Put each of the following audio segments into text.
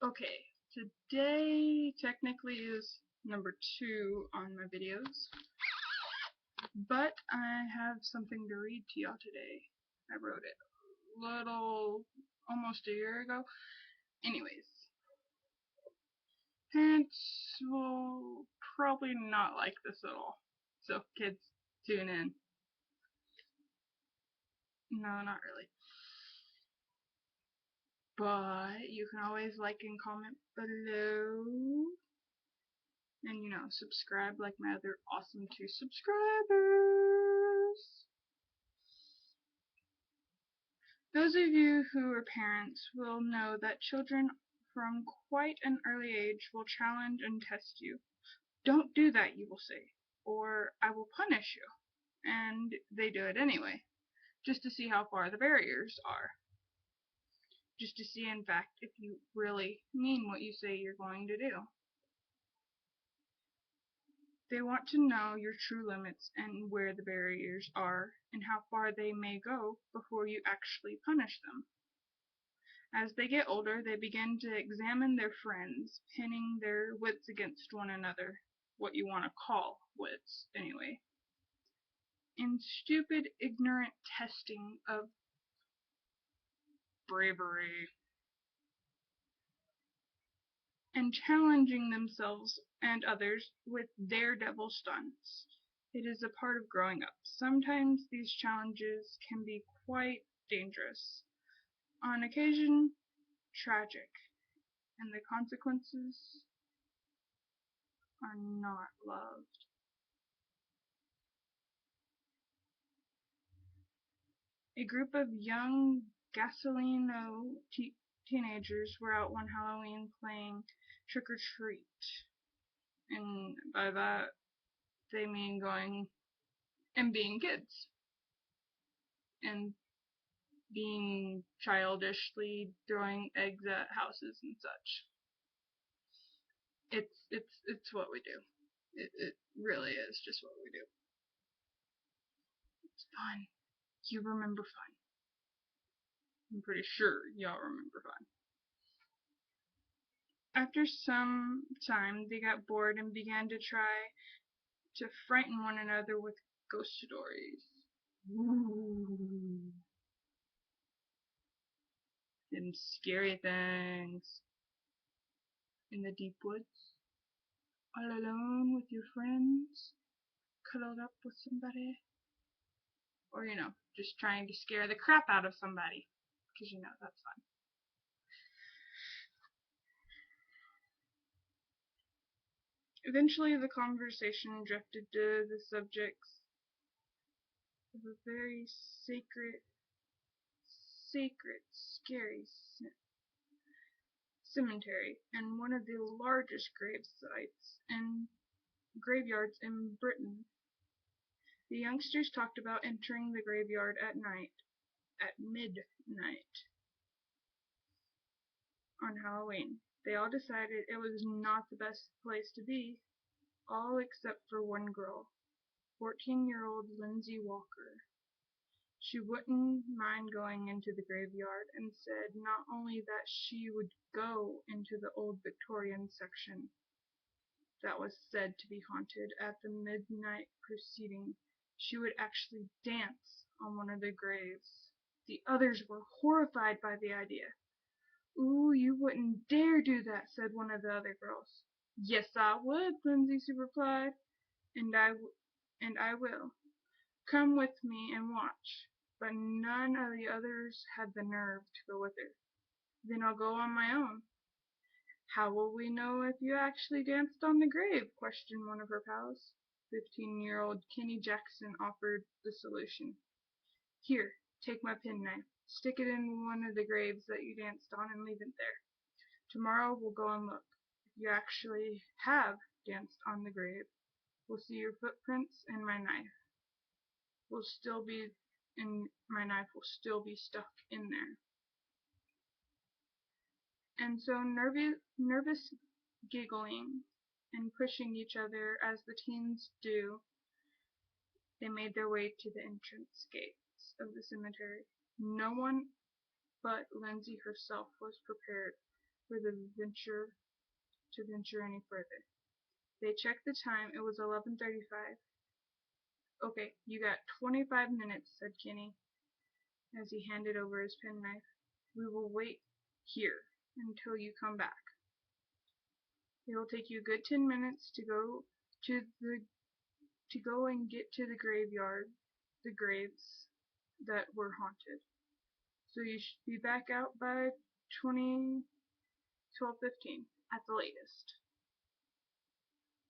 Okay, today technically is number 2 on my videos, but I have something to read to y'all today. I wrote it almost a year ago. Anyways, parents will probably not like this at all. So kids, tune in. No, not really. But you can always like and comment below. And subscribe like my other awesome 2 subscribers. Those of you who are parents will know that children from quite an early age will challenge and test you. Don't do that, you will say, or I will punish you. And they do it anyway, just to see how far the barriers are. Just to see, in fact, if you really mean what you say you're going to do. They want to know your true limits and where the barriers are and how far they may go before you actually punish them. As they get older, they begin to examine their friends, pinning their wits against one another, what you want to call wits, anyway, in stupid, ignorant testing of bravery, and challenging themselves and others with daredevil stunts. It is a part of growing up. Sometimes these challenges can be quite dangerous, on occasion tragic, and the consequences are not loved. A group of young Gasolino teenagers were out one Halloween playing trick or treat. And by that, they mean going and being kids and being childishly throwing eggs at houses and such. It's what we do. It really is just what we do. It's fun. You remember fun. I'm pretty sure y'all remember fun. After some time, they got bored and began to try to frighten one another with ghost stories. Ooh. And scary things. In the deep woods, all alone with your friends, cuddled up with somebody. Or, just trying to scare the crap out of somebody. Because, that's fun. Eventually, the conversation drifted to the subjects of a very sacred, scary cemetery and one of the largest graveyards in Britain. The youngsters talked about entering the graveyard at midnight, on Halloween. They all decided it was not the best place to be, all except for one girl, 14-year-old Lindsay Walker. She wouldn't mind going into the graveyard, and said not only that she would go into the old Victorian section that was said to be haunted at the midnight proceeding, she would actually dance on one of the graves. The others were horrified by the idea. "Ooh, you wouldn't dare do that," said one of the other girls. "Yes, I would," Lindsay replied, "and I will. Come with me and watch." But none of the others had the nerve to go with her. "Then I'll go on my own." "How will we know if you actually danced on the grave?" questioned one of her pals. 15-year-old Kenny Jackson offered the solution. "Here, take my penknife. Stick it in one of the graves that you danced on and leave it there. Tomorrow we'll go and look. If you actually have danced on the grave, we'll see your footprints and my knife will still be stuck in there." And so, nervous giggling and pushing each other as the teens do, they made their way to the entrance gates of the cemetery. No one but Lindsay herself was prepared. for the venture any further. They checked the time. It was 11:35. Okay, you got 25 minutes, said Kenny as he handed over his penknife. We will wait here until you come back. It will take you a good 10 minutes to go and get to the graveyard, the graves that were haunted. So you should be back out by 12:15 at the latest.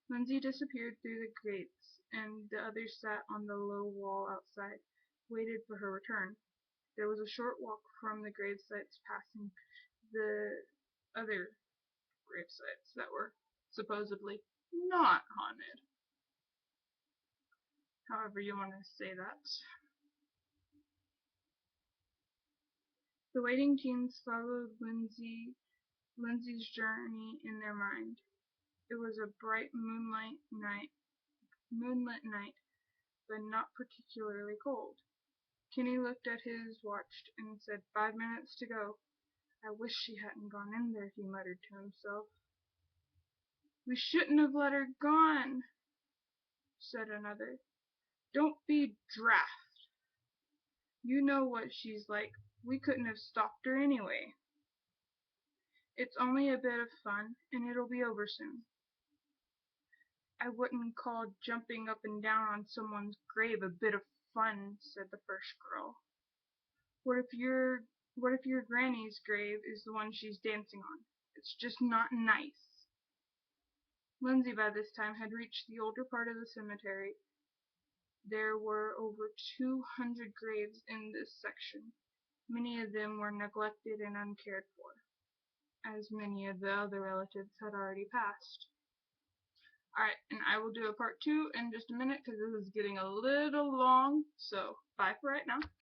Lindsay disappeared through the gates, and the others sat on the low wall outside, waited for her return. There was a short walk from the gravesites, passing the other gravesites that were supposedly not haunted. However you want to say that. The waiting teens followed Lindsay's journey in their mind. It was a bright moonlit night, but not particularly cold. Kenny looked at his watch and said, 5 minutes to go. I wish she hadn't gone in there, he muttered to himself. We shouldn't have let her gone, said another. Don't be daft. You know what she's like. We couldn't have stopped her anyway. It's only a bit of fun, and it'll be over soon. I wouldn't call jumping up and down on someone's grave a bit of fun, said the first girl. What if your granny's grave is the one she's dancing on? It's just not nice. Lindsay by this time had reached the older part of the cemetery. There were over 200 graves in this section. Many of them were neglected and uncared for, as many of the other relatives had already passed. Alright, and I will do a part 2 in just a minute because this is getting a little long, so bye for right now.